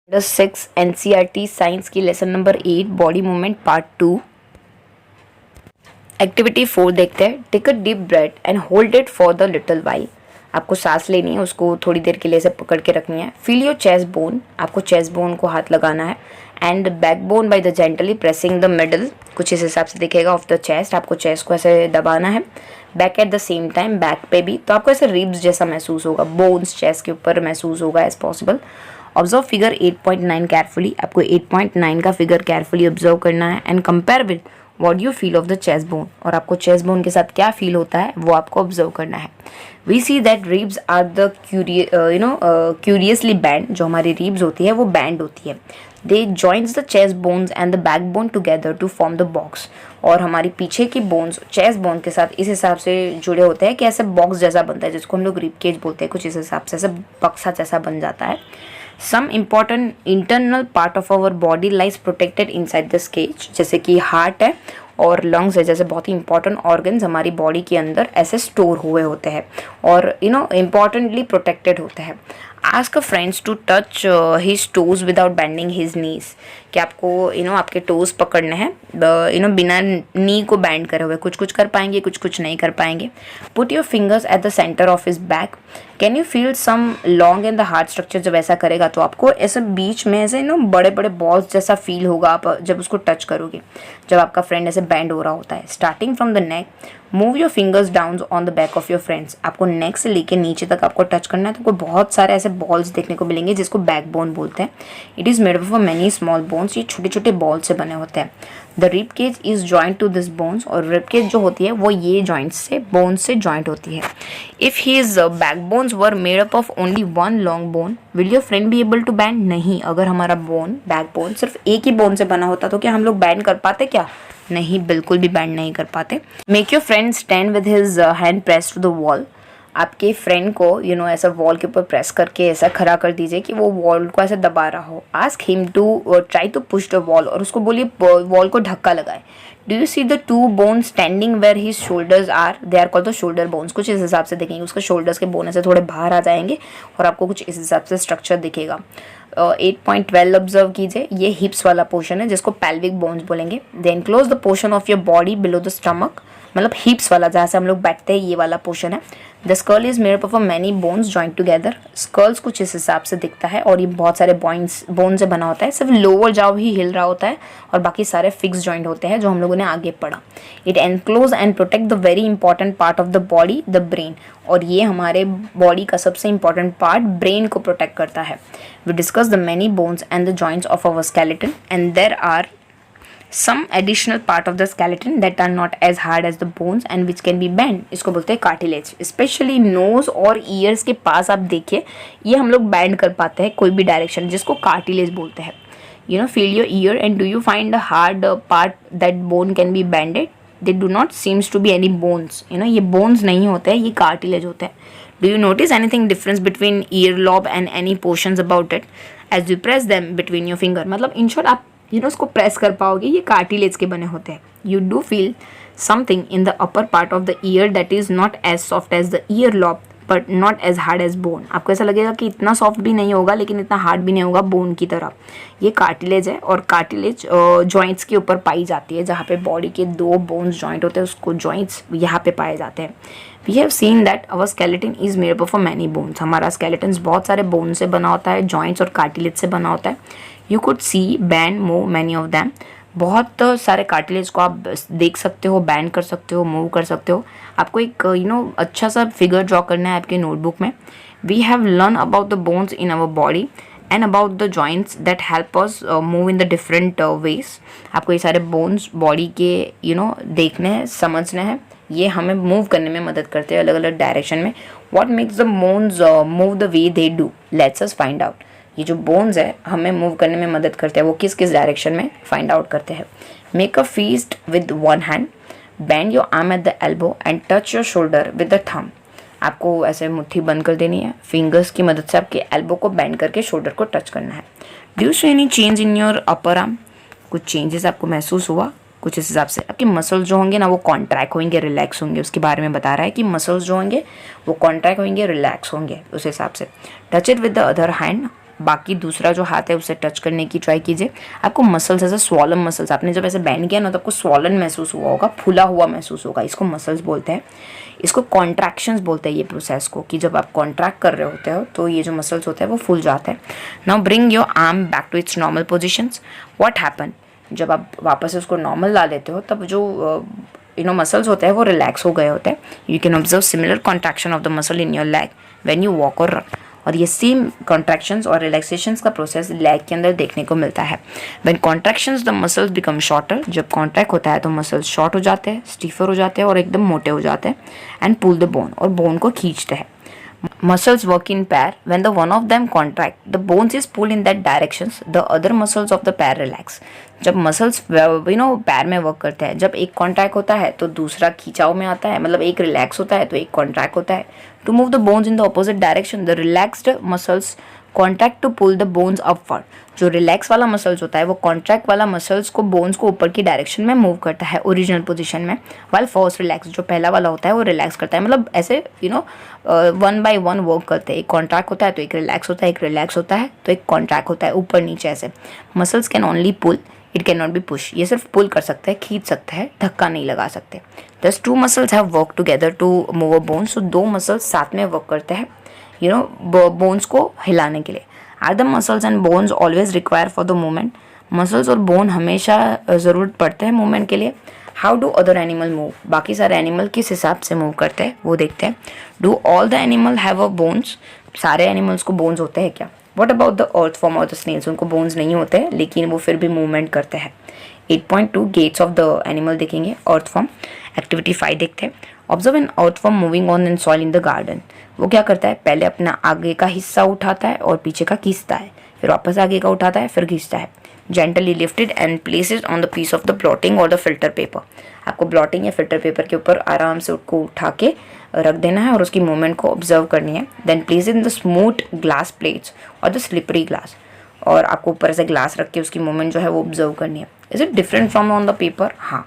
6 NCERT science की lesson number 8 body movement part 2 activity 4 देखते हैं। Take a deep breath and hold it for the little while. आपको सांस लेनी है, उसको थोड़ी देर के लिए ऐसे पकड़ के रखनी है। फील योर चेस्ट बोन, आपको चेस्ट बोन को हाथ लगाना है and back borne by the gently pressing the middle, कुछ इस हिसाब से दिखेगा, ऑफ द चेस्ट। आपको चेस्ट को ऐसे दबाना है, back at the same time, back पे भी। तो आपको ऐसे रिब्स जैसा महसूस होगा, बोन्स चेस्ट के ऊपर महसूस होगा as possible. Observe figure 8.9 carefully, आपको 8.9 का फिगर केयरफुली ऑब्जर्व करना है and compare with what you feel of the chest bone, और आपको चेस्ट बोन के साथ क्या फील होता है वो आपको ऑब्जर्व करना है। We see that ribs are the curiously bent, जो हमारी रिब्स होती है वो बैंड होती है। They joints the chest bones and the back bone together to form the box, और हमारी पीछे की बोन्स चेस्ट बोन के साथ इस हिसाब से जुड़े होते हैं कि ऐसे बॉक्स जैसा बनता है, जिसको हम लोग रिब केज बोलते हैं। कुछ इस हिसाब से ऐसे बक्सा जैसा बन जाता है। Some important internal part of our body lies protected inside this cage, जैसे कि हार्ट है और लंग्स है, जैसे बहुत ही इंपॉर्टेंट ऑर्गन्स हमारी बॉडी के अंदर ऐसे स्टोर हुए होते हैं और इम्पॉर्टेंटटली प्रोटेक्टेड होते हैं। Ask a friends to touch his toes without bending his knees, कि आपको आपके टोज पकड़ने हैं बिना नी को बैंड करे हुए। कुछ कुछ कर पाएंगे, कुछ कुछ नहीं कर पाएंगे। Put your fingers at the center of his back, can you feel some long and the hard structure. जब ऐसा करेगा तो आपको ऐसे बीच में ऐसे बड़े बड़े बॉल्स जैसा फील होगा आप जब उसको टच करोगे, जब आपका फ्रेंड ऐसे बैंड हो रहा होता है। Starting from the neck, move your fingers down on the back of your friends, आपको नेक से लेके नीचे तक आपको टच करना है। तो आपको बहुत सारे ऐसे बॉल्स देखने को मिलेंगे जिसको बैक बोन बोलते हैं। It is made of many small bones, ये छोटे छोटे बॉल से बने होते हैं। The rib cage is joint to this bones, और रिब केज जो होती है वो ये जॉइंट्स से बोन्स से जॉइंट होती है। If his back bones were made up of only one long bone, will your friend be able to bend? नहीं, अगर हमारा बोन बैक बोन सिर्फ एक ही बोन से बना होता तो क्या हम लोग बैंड कर पाते? क्या नहीं, बिल्कुल भी बैंड नहीं कर पाते। Make your friend stand with his hand press to the wall, आपके फ्रेंड को ऐसा वॉल के ऊपर प्रेस करके ऐसा खड़ा कर दीजिए कि वो वॉल को ऐसे दबा रहा हो। Ask him to try to push the wall, और उसको बोलिए वॉल को धक्का लगाए। Do you see the two bones standing where his shoulders are, they are called the shoulder bones. कुछ इस हिसाब से दिखेंगे, उसके शोल्डर्स के बोन ऐसे थोड़े बाहर आ जाएंगे और आपको कुछ इस हिसाब से स्ट्रक्चर दिखेगा। 8.12 ऑब्जर्व कीजिए, ये हिप्स वाला पोर्शन है जिसको पेल्विक बोन्स बोलेंगे। Then close the portion of your body below the stomach, मतलब हिप्स वाला जहाँ से हम लोग बैठते हैं, ये वाला पोर्शन है। The skull is made up of many bones joint together, skulls कुछ इस हिसाब से दिखता है और ये बहुत सारे बोन से बना होता है। सिर्फ लोअर जाओ ही हिल रहा होता है और बाकी सारे फिक्स जॉइंट होते हैं जो हम लोगों ने आगे पढ़ा। It enclose and protect the very important part of the body, the brain, और ये हमारे बॉडी का सबसे इंपॉर्टेंट पार्ट ब्रेन को प्रोटेक्ट करता है। We discuss the many bones and the joints of our skeleton, and there are some additional part of the skeleton that are not as hard as the bones and which can be bent, इसको बोलते हैं cartilage। Specially knows और years के पास आप देखिए, ये हम लोग बैंड कर पाते हैं कोई भी डायरेक्शन, जिसको cartilage बोलते हैं। feel your ear and do you find a hard part that bone can be bended? They do not seems to be any bones, ये bones नहीं होते हैं, ये cartilage होते हैं। Do you notice anything difference between ear lobe and any portions about it as you press them between your finger? मतलब in short आप उसको प्रेस कर पाओगे, ये कार्टिलेज के बने होते हैं। You do feel something in the upper part of the ear that is not as soft as the ear lobe but not as hard as bone. आपको ऐसा लगेगा कि इतना सॉफ्ट भी नहीं होगा लेकिन इतना हार्ड भी नहीं होगा बोन की तरह। ये कार्टिलेज है, और कार्टिलेज जॉइंट्स के ऊपर पाई जाती है, जहाँ पे बॉडी के दो बोन्स जॉइंट होते हैं उसको जॉइंट्स यहाँ पे पाए जाते हैं। We have seen that our skeleton is made up of many bones, हमारा स्केलेटन बहुत सारे बोन से बना होता है, जॉइंट्स और कार्टिलेज से बना होता है। You could see bend move many of them, बहुत सारे कार्टिलेज को आप देख सकते हो, बैंड कर सकते हो, मूव कर सकते हो। आपको एक अच्छा सा फिगर ड्रॉ करना है आपके नोटबुक में। We have learn about the bones in our body and about the joints that help us move in the different ways. आपको ये सारे बोन्स बॉडी के देखने हैं, समझने हैं, ये हमें मूव करने में मदद करते हैं अलग अलग डायरेक्शन में। What makes the bones move the way they do, let's us find out. ये जो बोन्स है हमें मूव करने में मदद करते हैं, वो किस किस डायरेक्शन में फाइंड आउट करते हैं। Make a feast with one hand, bend your arm at the elbow and touch your shoulder with the thumb. आपको ऐसे मुट्ठी बंद कर देनी है, फिंगर्स की मदद से आपके एल्बो को बेंड करके शोल्डर को टच करना है। Do you see any change in your upper arm, कुछ चेंजेस आपको महसूस हुआ? कुछ इस हिसाब से आपके मसल्स जो होंगे ना वो कॉन्ट्रैक्ट होंगे, रिलैक्स होंगे, उसके बारे में बता रहा है कि मसल्स जो होंगे वो कॉन्ट्रैक्ट होंगे, रिलैक्स होंगे, उस हिसाब से। Touch it with the other hand बाकी दूसरा जो हाथ है उसे टच करने की ट्राई कीजिए। आपको मसल्स ऐसे स्वॉलन मसल्स, आपने जब ऐसे बैंड किया ना तो आपको स्वॉलन महसूस हुआ होगा, फूला हुआ महसूस होगा, इसको मसल्स बोलते हैं। इसको कॉन्ट्रैक्शंस बोलते हैं ये प्रोसेस को, कि जब आप कॉन्ट्रैक्ट कर रहे होते हो तो ये जो मसल्स होते हैं वो फूल जाते हैं। Now bring your arm back to its normal positions. What happen, जब आप वापस से उसको नॉर्मल ला लेते हो तब जो मसल्स होते हैं वो रिलैक्स हो गए होते हैं। You can observe similar contraction of the muscle in your leg when you walk और रन। और ये सेम कॉन्ट्रैक्शंस और रिलैक्सेशंस का प्रोसेस लेग के अंदर देखने को मिलता है। When contractions the muscles become shorter, जब कॉन्ट्रैक्ट होता है तो मसल्स शॉर्ट हो जाते हैं, स्टीफर हो जाते हैं और एकदम मोटे हो जाते हैं। एंड पुल द बोन, और बोन को खींचते हैं। Muscles work in pair. When the one of them contract, the bones is pulled in that directions. The other muscles of the pair relax. जब मसल्स पैर में वर्क करते हैं, जब एक कॉन्ट्रैक्ट होता है तो दूसरा खींचाव में आता है, मतलब एक रिलैक्स होता है तो एक कॉन्ट्रैक्ट होता है। To move the bones in the opposite direction, the relaxed muscles contract to pull the bones upward. जो रिलैक्स वाला मसल्स होता है वो कॉन्ट्रैक्ट वाला मसल्स को बोन्स को ऊपर की डायरेक्शन में मूव करता है ओरिजिनल पोजीशन में, वाइल फर्स्ट रिलैक्स, जो पहला वाला होता है वो रिलैक्स करता है। मतलब ऐसे वन बाय वन वर्क करते हैं। एक कॉन्ट्रैक्ट होता है तो एक रिलैक्स होता है, एक रिलैक्स होता है तो एक कॉन्ट्रैक्ट होता है, ऊपर नीचे ऐसे। Muscles can only pull, it can not be push. ये सिर्फ पुल कर सकते हैं, खींच सकते हैं, धक्का नहीं लगा सकते। Thus two muscles have work together to move a bone. So दो मसल्स साथ में वर्क करते हैं बोन्स को हिलाने के लिए। Are the muscles and bones always require for the movement. Muscles और बोन हमेशा ज़रूरत पड़ते हैं मूवमेंट के लिए। How do other animal move, बाकी सारे एनिमल किस हिसाब से मूव करते हैं वो देखते हैं। Do all the animal have a bones, सारे एनिमल्स को बोन्स होते हैं क्या। What about the earth form और द स्नेल्स, उनको बोन्स नहीं होते हैं लेकिन वो फिर भी मूवमेंट करते हैं। 8.2 गेट्स ऑफ द एनिमल देखेंगे, अर्थ फॉर्म। एक्टिविटी 5 देखते हैं। Observe an earthworm moving on in soil in the garden. वो क्या करता है, पहले अपना आगे का हिस्सा उठाता है और पीछे का खींचता है, फिर वापस आगे का उठाता है, फिर खींचता है। Gently lifted and placed on the piece of the blotting और द फिल्टर पेपर। आपको ब्लॉटिंग या फिल्टर पेपर के ऊपर आराम से उसको उठा के रख देना है और उसकी मूवमेंट को ऑब्जर्व करनी है। Then place in the smooth glass plates और द स्लिपरी ग्लास, और आपको ऊपर से ग्लास रख के उसकी मूवमेंट जो है वो ऑब्जर्व करनी है। Is it different from on the paper? हाँ।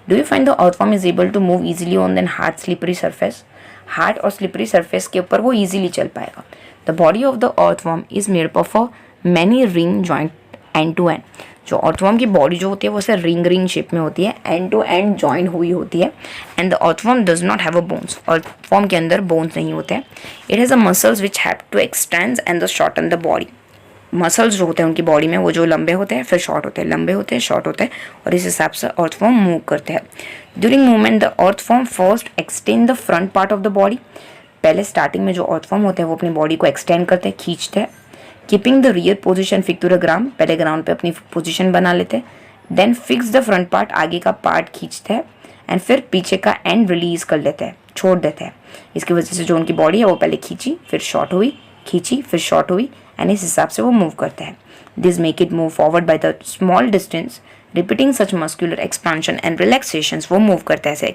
Do you find the earthworm is able to move easily on then hard slippery surface? Hard और स्लिपरी सरफेस के ऊपर वो इजीली चल पाएगा। The body of the earthworm is made up of many ring joint end to end. जो earthworm की body जो होती है वो ऐसे रिंग शेप में होती है, एंड टू एंड जॉइन हुई होती है। And the earthworm does not have a bones, earthworm के अंदर बोन्स नहीं होते हैं। It has a muscles which have to extend and the shorten the body. Muscles जो होते हैं उनकी बॉडी में वो जो लंबे होते हैं फिर शॉर्ट होते हैं, लंबे होते हैं शॉर्ट होते हैं, और इस हिसाब से अर्थवॉर्म मूव करते हैं। During movement the earthworm first extend the front part of the body. पहले स्टार्टिंग में जो अर्थवॉर्म होते हैं वो अपनी बॉडी को एक्सटेंड करते हैं, खींचते हैं। Keeping the rear position fix to the ground, पहले ग्राउंड पे अपनी पोजिशन बना लेते हैं। Then fix the front part, आगे का पार्ट खींचते हैं, एंड फिर पीछे का एंड रिलीज कर लेते हैं, छोड़ देते हैं। इसकी वजह से जो उनकी बॉडी है वो पहले खींची फिर शॉर्ट हुई, खींची फिर शॉर्ट हुई, एंड इस हिसाब से वो मूव करते हैं। This make it move forward by the small distance, repeating such muscular expansion and relaxations. वो मूव करते हैं ऐसे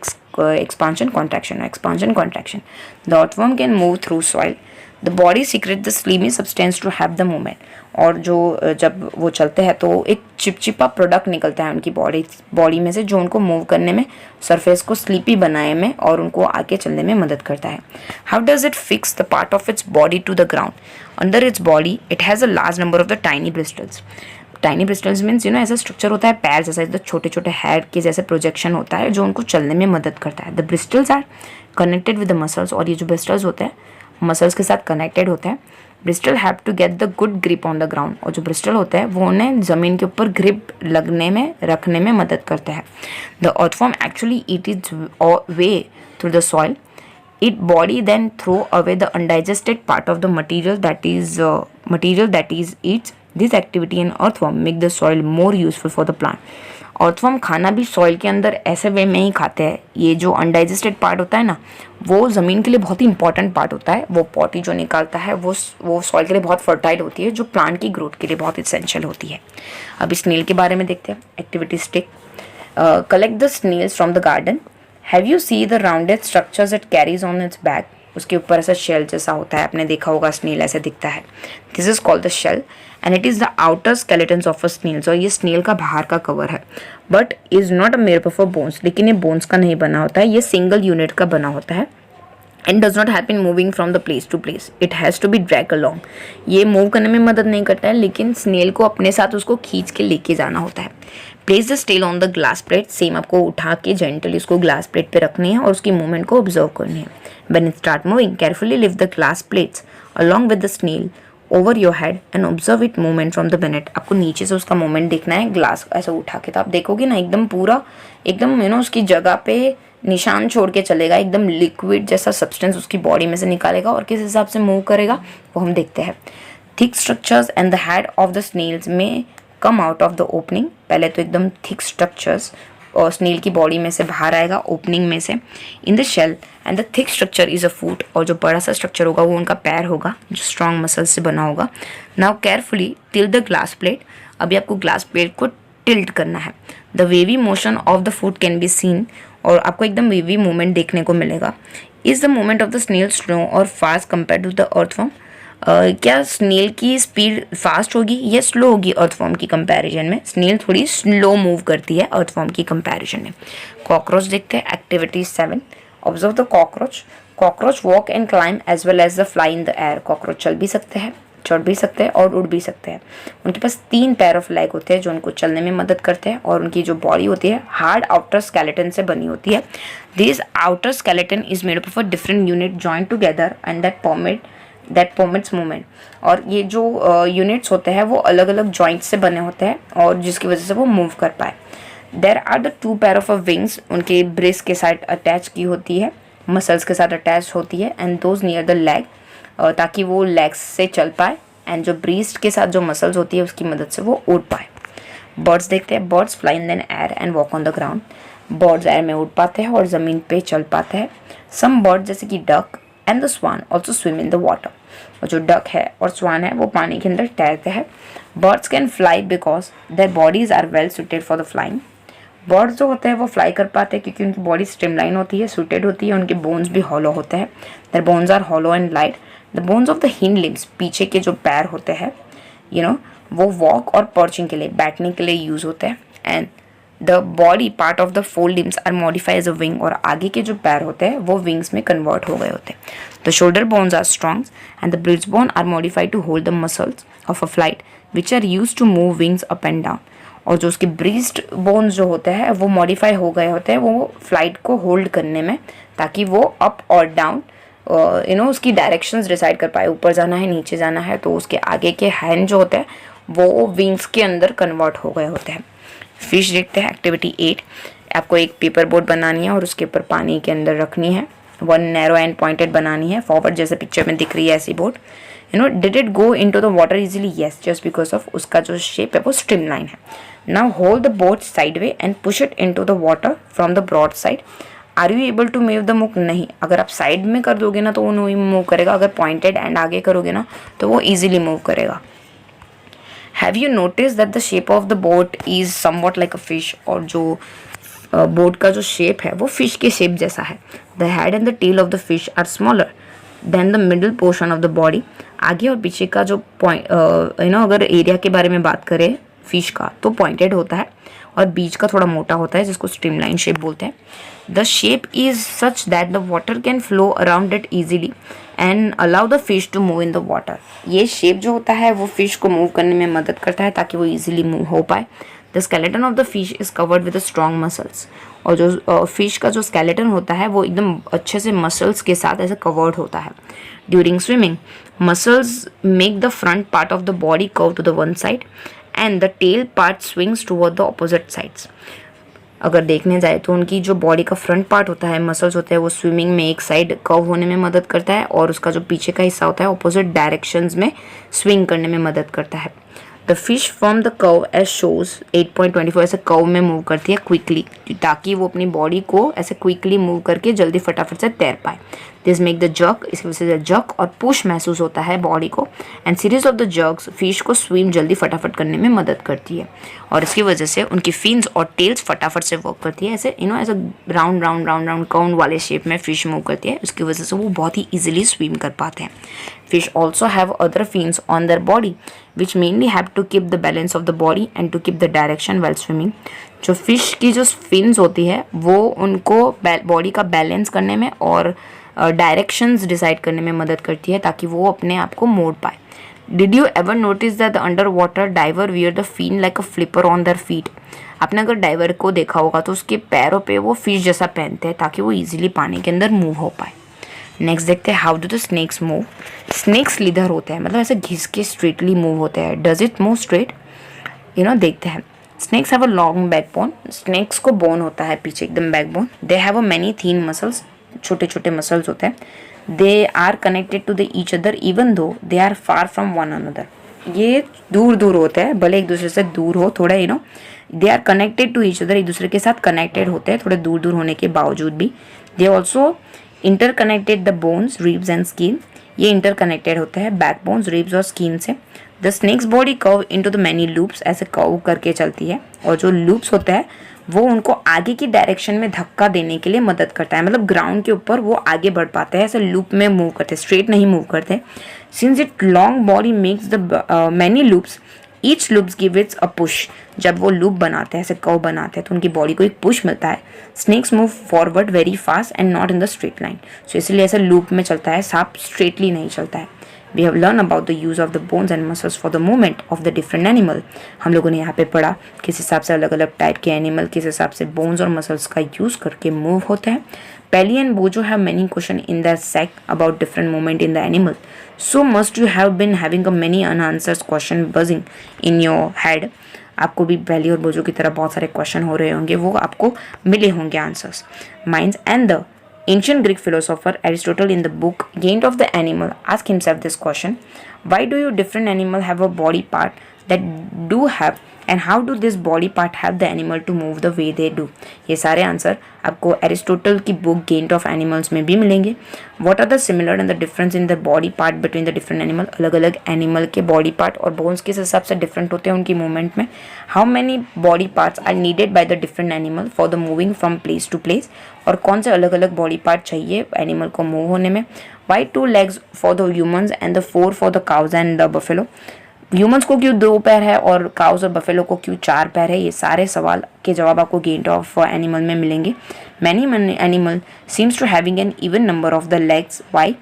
expansion contraction, expansion contraction. The earthworm can move through soil. The body secrete the slimy substance to have the movement. और जो जब वो चलते हैं तो एक चिपचिपा प्रोडक्ट निकलता है उनकी बॉडी में से, जो उनको मूव करने में, सरफेस को स्लीपी बनाने में और उनको आगे चलने में मदद करता है। How does it fix the part of its body to the ground? Under its body it has a large number of the tiny bristles. Tiny bristles means ऐसा स्ट्रक्चर होता है पैर जैसा, इधर छोटे छोटे हेड के जैसे प्रोजेक्शन होता है जो उनको चलने में मदद करता है। The bristles are connected with the muscles, और ये जो ब्रिस्टल्स होते हैं मसल्स के साथ कनेक्टेड होते हैं। Bristle have to get the good grip on the ground, और जो ब्रिस्टल होते हैं वो उन्हें ज़मीन के ऊपर ग्रिप लगने में, रखने में मदद करते हैं। The earthworm actually eat it's way through the soil. Its body then throw away the undigested part of the material that is eats. This activity in earthworm make the soil more useful for the plant. Earthworm खाना भी soil के अंदर ऐसे वे में ही खाते हैं। ये जो अनडाइजेस्टेड पार्ट होता है ना, वो ज़मीन के लिए बहुत ही इंपॉर्टेंट पार्ट होता है। वो पॉटी जो निकालता है वो सॉइल के लिए बहुत फर्टाइल होती है, जो प्लांट की ग्रोथ के लिए बहुत इसेंशियल होती है। अब स्नेल के बारे में देखते हैं। Activity stick, collect the snails from the garden. Have you see the rounded structures it carries on its back? उसके ऊपर ऐसा शेल जैसा होता है, आपने देखा होगा स्नेल ऐसे दिखता है। This is called the shell and it is the outer skeletons of a snails. और ये स्नेल का बाहर का कवर है, but is not a made up of bones. लेकिन ये बोन्स का नहीं बना होता है, ये सिंगल यूनिट का बना होता है। And does not help in moving from the place to place, it has to be drag along. ये मूव करने में मदद नहीं करता है, लेकिन स्नेल को अपने साथ उसको खींच के लेके जाना होता है। Place the snail on the glass plate, same आपको उठा के जेंटली उसको ग्लास प्लेट पे रखनी है और उसकी मूवमेंट को ऑब्जर्व करनी है। When it start moving, carefully lift the glass plates along with the snail over your head and observe it movement from the beneath. आपको नीचे से उसका मूवमेंट देखना है ग्लास ऐसा उठा के, तो आप देखोगे ना एकदम पूरा एकदम उसकी जगह पे निशान छोड़ के चलेगा, एकदम लिक्विड जैसा सब्सटेंस उसकी बॉडी में से निकालेगा और किस हिसाब से मूव करेगा वो हम देखते हैं। Thick structures and the head of the snails में come out of the opening, पहले तो एकदम थिक स्ट्रक्चर्स और स्नेल की बॉडी में से बाहर आएगा ओपनिंग में से in the shell, and the thick structure is a foot, और जो बड़ा सा स्ट्रक्चर होगा वो उनका पैर होगा जो स्ट्रॉन्ग मसल्स से बना होगा। Now carefully tilt the glass plate, अभी आपको ग्लास प्लेट को टिल्ट करना है। The wavy motion of the foot can be seen, और आपको एकदम वेवी मूवमेंट देखने को मिलेगा। Is the movement of the snail slow और fast compare to the earthworm, क्या स्नेल की स्पीड फास्ट होगी या स्लो होगी अर्थवर्म की कंपैरिजन में? स्नेल थोड़ी स्लो मूव करती है अर्थवर्म की कंपैरिजन में। कॉकरोच देखते हैं, activity 7, observe the cockroach. Cockroach walk and climb as well as the fly in the air. Cockroach चल भी सकते हैं, चढ़ भी सकते हैं और उड़ भी सकते हैं। उनके पास 3 पैर ऑफ लेग होते हैं जो उनको चलने में मदद करते हैं, और उनकी जो बॉडी होती है हार्ड आउटर स्केलेटन से बनी होती है। This outer skeleton is made up of a different unit joint together and that permits movement. और ये जो यूनिट्स होते हैं वो अलग अलग जॉइंट्स से बने होते हैं और जिसकी वजह से वो मूव कर पाए। There are the 2 pair of a wings, उनके ब्रेस्ट के साथ अटैच की होती है, मसल्स के साथ अटैच होती है, and those near the leg, ताकि वो लेग्स से चल पाए, एंड जो ब्रीस्ट के साथ जो मसल्स होती है उसकी मदद से वो उड़ पाए। बर्ड्स देखते हैं, birds fly in the air and walk on the ground. Birds air में उड़ पाते हैं और ज़मीन पे चल पाते हैं। सम बर्ड जैसे कि duck and the swan also swim in the water, और जो डक है और स्वान है वो पानी के अंदर तैरते हैं। Birds can fly because their bodies are well suited for the flying. Birds जो होते हैं वो फ्लाई कर पाते हैं क्योंकि उनकी बॉडी स्ट्रीमलाइन होती है, सुटेड होती है, उनके बोन्स भी हॉलो होते हैं। Their bones are hollow and light. The bones of the hind limbs, पीछे के जो पैर होते हैं वो वॉक और पर्चिंग के लिए, बैठने के लिए यूज होते हैं। And the body part of the fore limbs are modified as a wing, और आगे के जो पैर होते हैं वो विंग्स में कन्वर्ट हो गए होते हैं। The shoulder bones are strong and the bridge bone are modified to hold the muscles of a flight which are use to move wings up and down. और जो उसके ब्रीस्ट बोन्स जो होते हैं वो मॉडिफाई हो गए होते हैं वो फ्लाइट को होल्ड करने में, ताकि वो अप और डाउन उसकी डायरेक्शंस डिसाइड कर पाए, ऊपर जाना है नीचे जाना है, तो उसके आगे के हैंड जो होते हैं वो विंग्स के अंदर कन्वर्ट हो गए होते हैं। फिश देखते हैं, एक्टिविटी 8, आपको एक पेपर बोट बनानी है और उसके ऊपर पानी के अंदर रखनी है। 1 नैरो एंड पॉइंटेड बनानी है, फॉरवर्ड जैसे पिक्चर में दिख रही है ऐसी boat. Did it go into the water easily? Yes, just because of उसका जो शेप है वो स्ट्रीमलाइन है। Now hold the boat sideway and push it into the water from the broad side. Are you able to move the muck? नहीं, अगर आप side में कर दोगे ना तो वो नहीं मूव करेगा, अगर पॉइंटेड एंड आगे करोगे ना तो वो इजीली मूव करेगा। Have you notice that the shape of the boat is somewhat like a fish? और जो बोट का जो शेप है वो फिश के शेप जैसा है। The head and the tail of the fish are smaller than the middle portion of the body. आगे और पीछे का जो पॉइंट अगर एरिया के बारे में बात करें फिश का तो पॉइंटेड होता है और बीच का थोड़ा मोटा होता है जिसको स्ट्रीमलाइन शेप बोलते हैं। The shape is such that the water can flow around it easily and allow the fish to move in the water. ये शेप जो होता है वो फिश को मूव करने में मदद करता है ताकि वो ईजिली मूव हो पाए। The skeleton of the fish is covered with strong muscles. और जो फिश का जो स्केलेटन होता है वो एकदम अच्छे से मसल्स के साथ ऐसे कवर्ड होता है। During swimming muscles make the front part of the body curve to the one side and the tail part swings toward the opposite sides. अगर देखने जाए तो उनकी जो बॉडी का फ्रंट पार्ट होता है, मसल्स होते हैं, वो स्विमिंग में एक साइड कर्व होने में मदद करता है और उसका जो पीछे का हिस्सा होता है ऑपोजिट डायरेक्शंस में स्विंग करने में मदद करता है। The fish from the curve as shows 8.24 ऐसे कर्व में मूव करती है क्विकली, ताकि वो अपनी बॉडी को ऐसे क्विकली मूव करके जल्दी फटाफट से तैर पाए। दिस मेक द जर्क, इसकी वजह से जर्क और पुश महसूस होता है बॉडी को। And series of the jerks fish को स्विम जल्दी फटाफट करने में मदद करती है और इसकी वजह से उनकी फिन्स और टेल्स फटाफट से वर्क करती है। ऐसे ऐसे round round round round count वाले शेप में फिश मूव करती है, उसकी वजह से वो बहुत ही ईजिली स्विम कर पाते हैं। Fish also have other fins on their body which mainly have to keep the balance of the body and to keep the direction while swimming. जो फिश की जो फिन्स होती है वो उनको बॉडी का बैलेंस करने में और डायरेक्शंस डिसाइड करने में मदद करती है ताकि वो अपने आप को मोड़ पाए। Did you ever notice that the under water diver wear the fin like a flipper on their feet? आपने अगर डाइवर को देखा होगा तो उसके पैरों पे वो फिश जैसा पहनते हैं ताकि वो इजीली पानी के अंदर मूव हो पाए। नेक्स्ट देखते हैं, how do the snakes move? Snakes slither होते हैं, मतलब ऐसे घिस के स्ट्रेटली मूव होते हैं। Does it move straight? देखते हैं। Snakes have a long backbone. Snakes को बोन होता है पीछे एकदम backbone. They have a many thin muscles, छोटे छोटे मसल्स होते हैं। They are connected to the each other even though they are far from one another. ये दूर दूर होते हैं, भले एक दूसरे से दूर हो थोड़ा, they are connected to each other, एक दूसरे के साथ कनेक्टेड होते हैं थोड़े दूर दूर होने के बावजूद भी। They also interconnected the bones, ribs and skin. ये इंटरकनेक्टेड होते हैं बैकबोन्स, रिब्स और स्किन से। The snakes body curve into the many loops, ऐसे कर्व करके चलती है, और जो लूप्स होते हैं वो उनको आगे की डायरेक्शन में धक्का देने के लिए मदद करता है, मतलब ग्राउंड के ऊपर वो आगे बढ़ पाते हैं, ऐसे लूप में मूव करते, स्ट्रेट नहीं मूव करते। Since it long body makes the many loops, each loops give it's a push. जब वो लूप बनाते हैं, ऐसे कर्व बनाते हैं, तो उनकी बॉडी को एक पुश मिलता है। Snakes move forward very fast and not in the straight line, so इसलिए ऐसे लूप में चलता है, सांप स्ट्रेटली नहीं चलता है। We have learned about the use of the bones and muscles for the movement of the different animal. हम लोगों ने यहाँ पे पढ़ा किस हिसाब से अलग अलग टाइप के एनिमल किस हिसाब से बोन्स और मसल्स का यूज करके मूव होते हैं। Pelly and Bojo have many questions in their sack about different movement in the animal. So must you have been having a many unanswered question buzzing in your head. आपको भी पेली और बोजो की तरह बहुत सारे क्वेश्चन हो रहे होंगे, वो आपको मिले होंगे answers. Minds and the ancient Greek philosopher Aristotle in the book Game of the Animal asked himself this question: why do you different animal have a body part that do have and how do this body part help the animal to move the way they do? ये सारे answer आपको Aristotle की book game of animals में भी मिलेंगे। What are the similar and the difference in the body part between the different animal? अलग अलग animal के बॉडी पार्ट और बोन्स किस हिसाब से डिफरेंट होते हैं उनकी मूवमेंट में। How many body parts are needed by the different animal for the moving from place to place, और कौन से अलग अलग बॉडी पार्ट चाहिए एनिमल को मूव होने में। Why 2 legs for the humans and the 4 for the cows and the buffalo? Humans को क्यों 2 पैर है और काउस और बफेलो को क्यों 4 पैर है? ये सारे सवाल के जवाब आपको गेम ऑफ एनिमल में मिलेंगे। Many animal seems to having an even number of the legs. Why?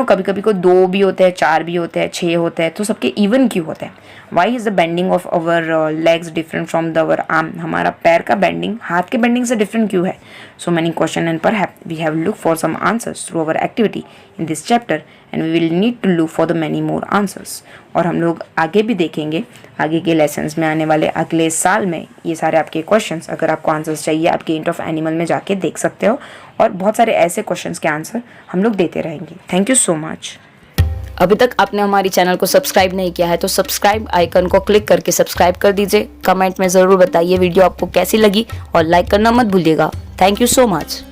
कभी कभी को 2 भी होते हैं, 4 भी होते हैं, 6 होते हैं, तो सबके इवन क्यों होते हैं? Why is the bending of our legs different from the our arm? हमारा पैर का बेंडिंग हाथ के बेंडिंग से डिफरेंट क्यों है? So many question and perhaps we have look for some answers through our activity in this chapter and we will need to look for the many more answers. और हम लोग आगे भी देखेंगे, आगे के लेसन्स में आने वाले अगले साल में ये सारे आपके क्वेश्चंस, अगर आपको आंसर्स चाहिए आप गेम ऑफ एनिमल में जाके देख सकते हो, और बहुत सारे ऐसे क्वेश्चंस के आंसर हम लोग देते रहेंगे। Thank you so much. अभी तक आपने हमारी चैनल को सब्सक्राइब नहीं किया है तो सब्सक्राइब आइकन को क्लिक करके सब्सक्राइब कर दीजिए। कमेंट में ज़रूर बताइए वीडियो आपको कैसी लगी और लाइक करना मत भूलिएगा। Thank you so much.